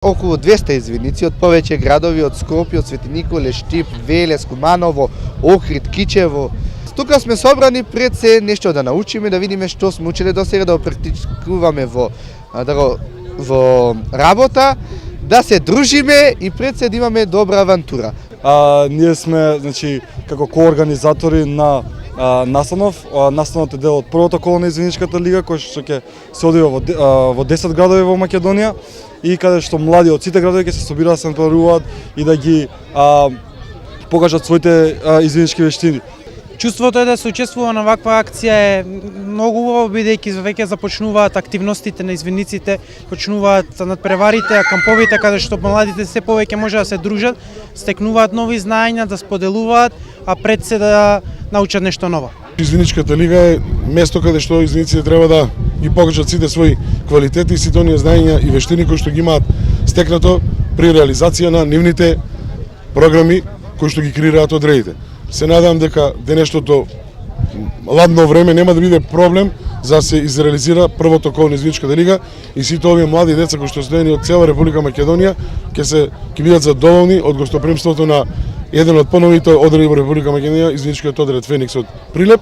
Околу 200 извидници од повеќе градови, од Скопје, од Свети Николе, Штип, Велес, Куманово, Охрид, Кичево. Тука сме собрани пред се нешто да научиме, да видиме што сме учеле до сега, да го практикуваме во работа, да се дружиме и пред се да имаме добра авантура. Ние сме, значи, како коорганизатори на настанов. Настанот е дел од првото коло на извидничката лига, кој што ќе се одива во 10 градови во Македонија и каде што млади од сите градови ќе се собираат, да се натпреваруваат и да ги покажат своите извиднички вештини. Чувството е да се учествува на ваква акција е многу убаво, бидејќи веќе започнуваат активностите на извидниците, почнуваат надпреварите, камповите каде што младите се повеќе може да се дружат, стекнуваат нови знаења, да споделуваат, а пред се да научат нешто ново. Извидничката лига е место каде што извидниците треба да ги покажат сите своји квалитети и сите оние знаења и вештини кои што ги имаат стекнато при реализација на нивните програми кои што ги креираат одредите. Се надам дека денешното ладно време нема да биде проблем за да се изреализира првото коло на извидничката лига и сите овие млади деца кои што се доени од цела Република Македонија ќе бидат задоволни од гостопримството на еден од поновите одреди во Република Македонија, извидничкиот одред Феникс од Прилеп.